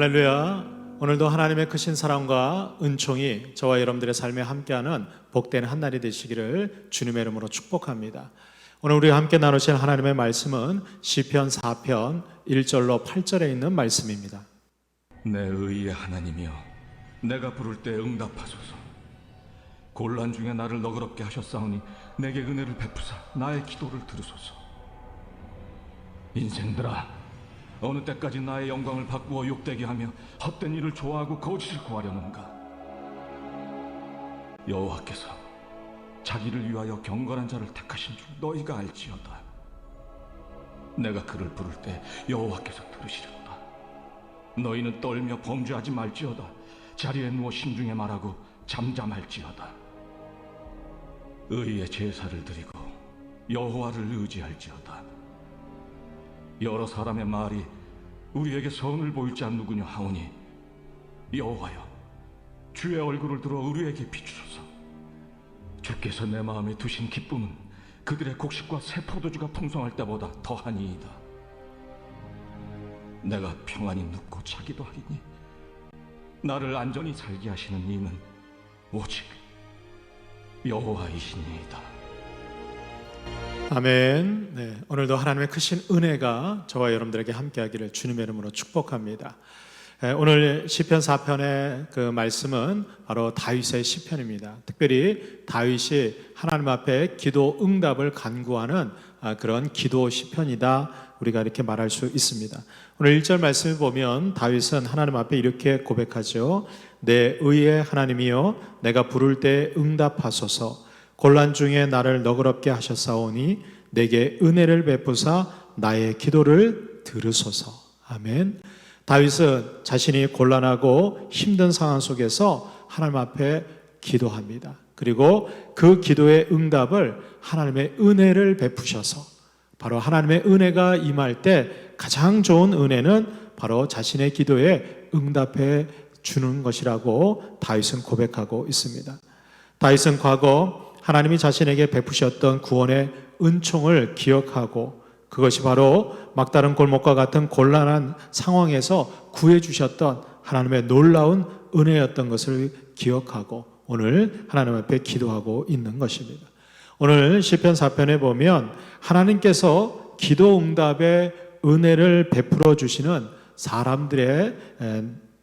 할렐루야. 오늘도 하나님의 크신 사랑과 은총이 저와 여러분들의 삶에 함께하는 복된 한날이 되시기를 주님의 이름으로 축복합니다. 오늘 우리가 함께 나누실 하나님의 말씀은 시편 4편 1절로 8절에 있는 말씀입니다. 내 의의 하나님이여, 내가 부를 때 응답하소서. 곤란 중에 나를 너그럽게 하셨사오니 내게 은혜를 베푸사 나의 기도를 들으소서. 인생들아, 어느 때까지 나의 영광을 바꾸어 욕되게 하며 헛된 일을 좋아하고 거짓을 구하려는가? 여호와께서 자기를 위하여 경건한 자를 택하신 줄 너희가 알지어다. 내가 그를 부를 때 여호와께서 들으시렸다. 너희는 떨며 범죄하지 말지어다. 자리에 누워 심중에 말하고 잠잠할지어다. 의의 제사를 드리고 여호와를 의지할지어다. 여러 사람의 말이 우리에게 선을 보일 자 누구냐 하오니, 여호와여, 주의 얼굴을 들어 우리에게 비추소서. 주께서 내 마음에 두신 기쁨은 그들의 곡식과 새 포도주가 풍성할 때보다 더하니이다. 내가 평안히 눕고 자기도 하리니 나를 안전히 살게 하시는 이는 오직 여호와이시니이다. 아멘. 네, 오늘도 하나님의 크신 은혜가 저와 여러분들에게 함께하기를 주님의 이름으로 축복합니다. 오늘 시편 4편의 그 말씀은 바로 다윗의 시편입니다. 특별히 다윗이 하나님 앞에 기도 응답을 간구하는 그런 기도 시편이다, 우리가 이렇게 말할 수 있습니다. 오늘 1절 말씀을 보면 다윗은 하나님 앞에 이렇게 고백하죠. 내 의의 하나님이여, 내가 부를 때 응답하소서. 곤란 중에 나를 너그럽게 하셨사오니 내게 은혜를 베푸사 나의 기도를 들으소서. 아멘. 다윗은 자신이 곤란하고 힘든 상황 속에서 하나님 앞에 기도합니다. 그리고 그 기도의 응답을 하나님의 은혜를 베푸셔서, 바로 하나님의 은혜가 임할 때 가장 좋은 은혜는 바로 자신의 기도에 응답해 주는 것이라고 다윗은 고백하고 있습니다. 다윗은 과거 하나님이 자신에게 베푸셨던 구원의 은총을 기억하고, 그것이 바로 막다른 골목과 같은 곤란한 상황에서 구해주셨던 하나님의 놀라운 은혜였던 것을 기억하고 오늘 하나님 앞에 기도하고 있는 것입니다. 오늘 시편 4편에 보면 하나님께서 기도 응답의 은혜를 베풀어 주시는 사람들에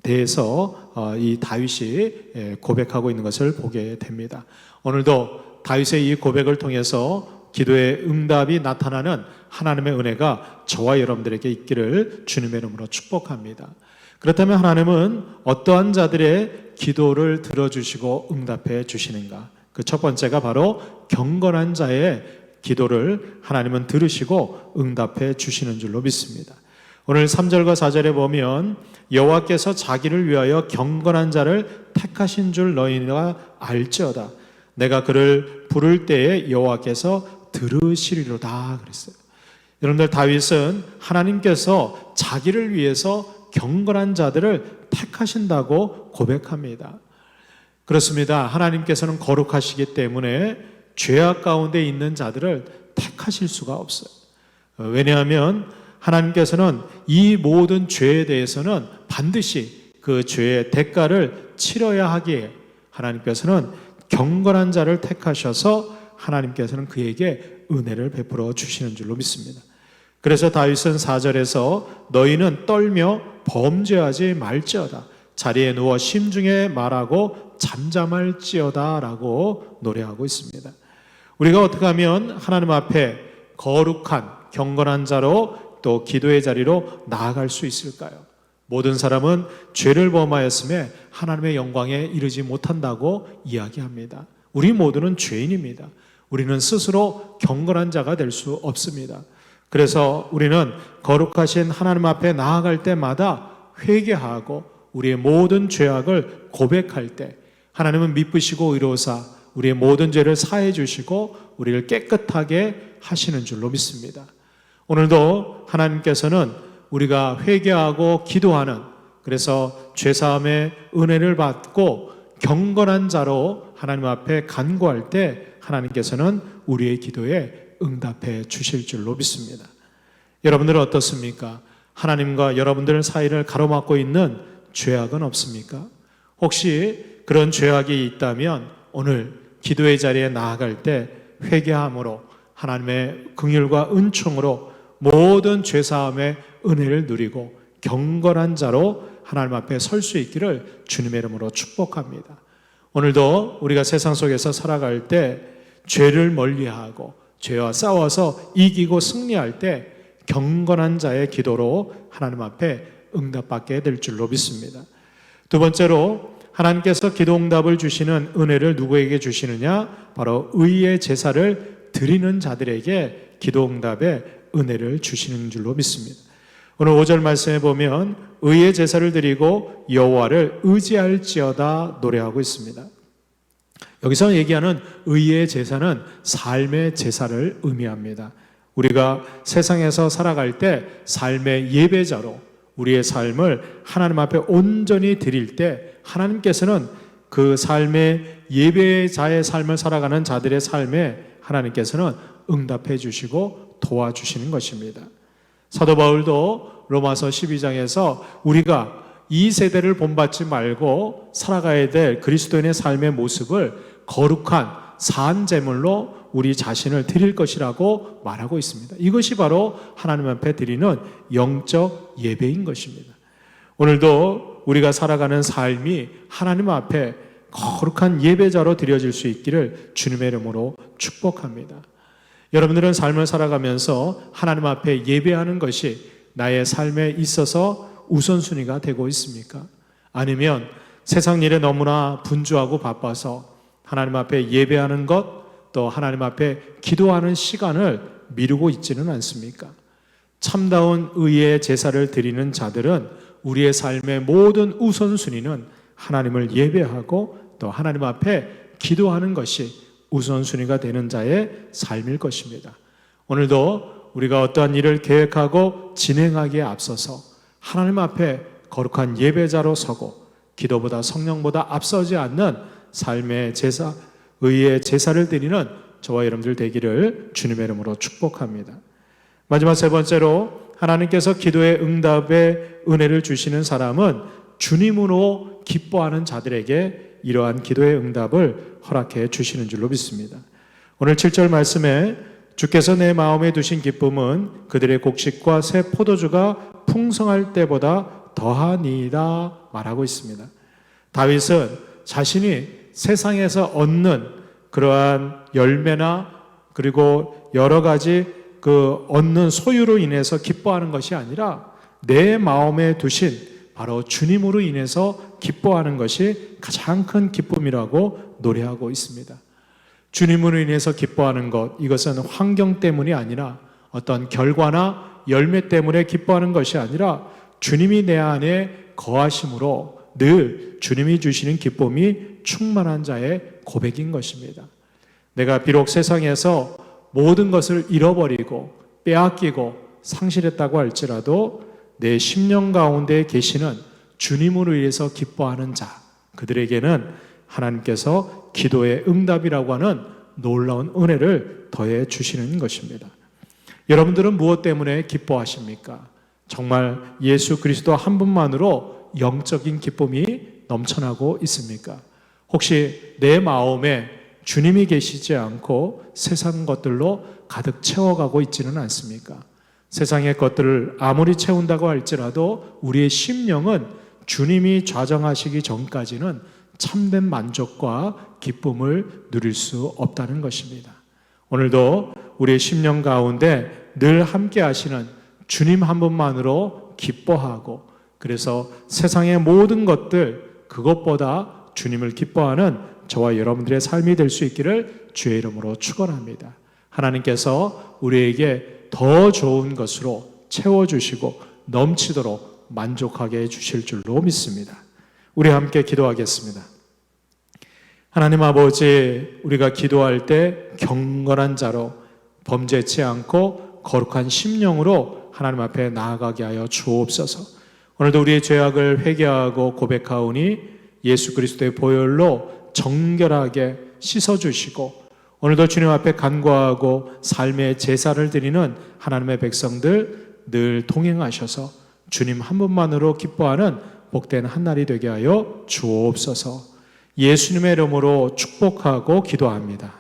대해서 이 다윗이 고백하고 있는 것을 보게 됩니다. 오늘도 다윗의 이 고백을 통해서 기도의 응답이 나타나는 하나님의 은혜가 저와 여러분들에게 있기를 주님의 이름으로 축복합니다. 그렇다면 하나님은 어떠한 자들의 기도를 들어주시고 응답해 주시는가? 그 첫 번째가 바로 경건한 자의 기도를 하나님은 들으시고 응답해 주시는 줄로 믿습니다. 오늘 3절과 4절에 보면 여호와께서 자기를 위하여 경건한 자를 택하신 줄 너희가 알지어다. 내가 그를 부를 때에 여호와께서 들으시리로다 그랬어요. 여러분들, 다윗은 하나님께서 자기를 위해서 경건한 자들을 택하신다고 고백합니다. 그렇습니다. 하나님께서는 거룩하시기 때문에 죄악 가운데 있는 자들을 택하실 수가 없어요. 왜냐하면 하나님께서는 이 모든 죄에 대해서는 반드시 그 죄의 대가를 치러야 하기에 하나님께서는 경건한 자를 택하셔서 하나님께서는 그에게 은혜를 베풀어 주시는 줄로 믿습니다. 그래서 다윗은 4절에서 너희는 떨며 범죄하지 말지어다. 자리에 누워 심중에 말하고 잠잠할지어다 라고 노래하고 있습니다. 우리가 어떻게 하면 하나님 앞에 거룩한 경건한 자로 또 기도의 자리로 나아갈 수 있을까요? 모든 사람은 죄를 범하였음에 하나님의 영광에 이르지 못한다고 이야기합니다. 우리 모두는 죄인입니다. 우리는 스스로 경건한 자가 될 수 없습니다. 그래서 우리는 거룩하신 하나님 앞에 나아갈 때마다 회개하고 우리의 모든 죄악을 고백할 때 하나님은 미쁘시고 의로우사 우리의 모든 죄를 사해 주시고 우리를 깨끗하게 하시는 줄로 믿습니다. 오늘도 하나님께서는 우리가 회개하고 기도하는, 그래서 죄사함의 은혜를 받고 경건한 자로 하나님 앞에 간구할 때 하나님께서는 우리의 기도에 응답해 주실 줄로 믿습니다. 여러분들은 어떻습니까? 하나님과 여러분들 사이를 가로막고 있는 죄악은 없습니까? 혹시 그런 죄악이 있다면 오늘 기도의 자리에 나아갈 때 회개함으로 하나님의 긍휼과 은총으로 모든 죄사함의 은혜를 누리고 경건한 자로 하나님 앞에 설 수 있기를 주님의 이름으로 축복합니다. 오늘도 우리가 세상 속에서 살아갈 때 죄를 멀리하고 죄와 싸워서 이기고 승리할 때 경건한 자의 기도로 하나님 앞에 응답받게 될 줄로 믿습니다. 두 번째로 하나님께서 기도 응답을 주시는 은혜를 누구에게 주시느냐? 바로 의의 제사를 드리는 자들에게 기도 응답의 은혜를 주시는 줄로 믿습니다. 오늘 5절 말씀에 보면 의의 제사를 드리고 여호와를 의지할지어다 노래하고 있습니다. 여기서 얘기하는 의의 제사는 삶의 제사를 의미합니다. 우리가 세상에서 살아갈 때 삶의 예배자로 우리의 삶을 하나님 앞에 온전히 드릴 때 하나님께서는 그 삶의 예배자의 삶을 살아가는 자들의 삶에 하나님께서는 응답해 주시고 도와주시는 것입니다. 사도 바울도 로마서 12장에서 우리가 이 세대를 본받지 말고 살아가야 될 그리스도인의 삶의 모습을 거룩한 산 제물로 우리 자신을 드릴 것이라고 말하고 있습니다. 이것이 바로 하나님 앞에 드리는 영적 예배인 것입니다. 오늘도 우리가 살아가는 삶이 하나님 앞에 거룩한 예배자로 드려질 수 있기를 주님의 이름으로 축복합니다. 여러분들은 삶을 살아가면서 하나님 앞에 예배하는 것이 나의 삶에 있어서 우선순위가 되고 있습니까? 아니면 세상 일에 너무나 분주하고 바빠서 하나님 앞에 예배하는 것, 또 하나님 앞에 기도하는 시간을 미루고 있지는 않습니까? 참다운 의의 제사를 드리는 자들은 우리의 삶의 모든 우선순위는 하나님을 예배하고 또 하나님 앞에 기도하는 것이 우선순위가 되는 자의 삶일 것입니다. 오늘도 우리가 어떠한 일을 계획하고 진행하기에 앞서서 하나님 앞에 거룩한 예배자로 서고 기도보다 성령보다 앞서지 않는 삶의 제사, 의의 제사를 드리는 저와 여러분들 되기를 주님의 이름으로 축복합니다. 마지막 세 번째로 하나님께서 기도의 응답의 은혜를 주시는 사람은 주님으로 기뻐하는 자들에게 이러한 기도의 응답을 허락해 주시는 줄로 믿습니다. 오늘 7절 말씀에 주께서 내 마음에 두신 기쁨은 그들의 곡식과 새 포도주가 풍성할 때보다 더하니이다 말하고 있습니다. 다윗은 자신이 세상에서 얻는 그러한 열매나 그리고 여러 가지 그 얻는 소유로 인해서 기뻐하는 것이 아니라 내 마음에 두신 바로 주님으로 인해서 기뻐하는 것이 가장 큰 기쁨이라고 노래하고 있습니다. 주님으로 인해서 기뻐하는 것, 이것은 환경 때문이 아니라 어떤 결과나 열매 때문에 기뻐하는 것이 아니라 주님이 내 안에 거하심으로 늘 주님이 주시는 기쁨이 충만한 자의 고백인 것입니다. 내가 비록 세상에서 모든 것을 잃어버리고 빼앗기고 상실했다고 할지라도 내 심령 가운데 계시는 주님으로 인해서 기뻐하는 자, 그들에게는 하나님께서 기도의 응답이라고 하는 놀라운 은혜를 더해 주시는 것입니다. 여러분들은 무엇 때문에 기뻐하십니까? 정말 예수 그리스도 한 분만으로 영적인 기쁨이 넘쳐나고 있습니까? 혹시 내 마음에 주님이 계시지 않고 세상 것들로 가득 채워가고 있지는 않습니까? 세상의 것들을 아무리 채운다고 할지라도 우리의 심령은 주님이 좌정하시기 전까지는 참된 만족과 기쁨을 누릴 수 없다는 것입니다. 오늘도 우리의 심령 가운데 늘 함께 하시는 주님 한 분만으로 기뻐하고 그래서 세상의 모든 것들 그것보다 주님을 기뻐하는 저와 여러분들의 삶이 될 수 있기를 주의 이름으로 축원합니다. 하나님께서 우리에게 더 좋은 것으로 채워주시고 넘치도록 만족하게 해주실 줄로 믿습니다. 우리 함께 기도하겠습니다. 하나님 아버지, 우리가 기도할 때 경건한 자로 범죄치 않고 거룩한 심령으로 하나님 앞에 나아가게 하여 주옵소서. 오늘도 우리의 죄악을 회개하고 고백하오니 예수 그리스도의 보혈로 정결하게 씻어주시고 오늘도 주님 앞에 간구하고 삶의 제사를 드리는 하나님의 백성들 늘 동행하셔서 주님 한 분만으로 기뻐하는 복된 한날이 되게 하여 주옵소서. 예수님의 이름으로 축복하고 기도합니다.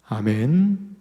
아멘.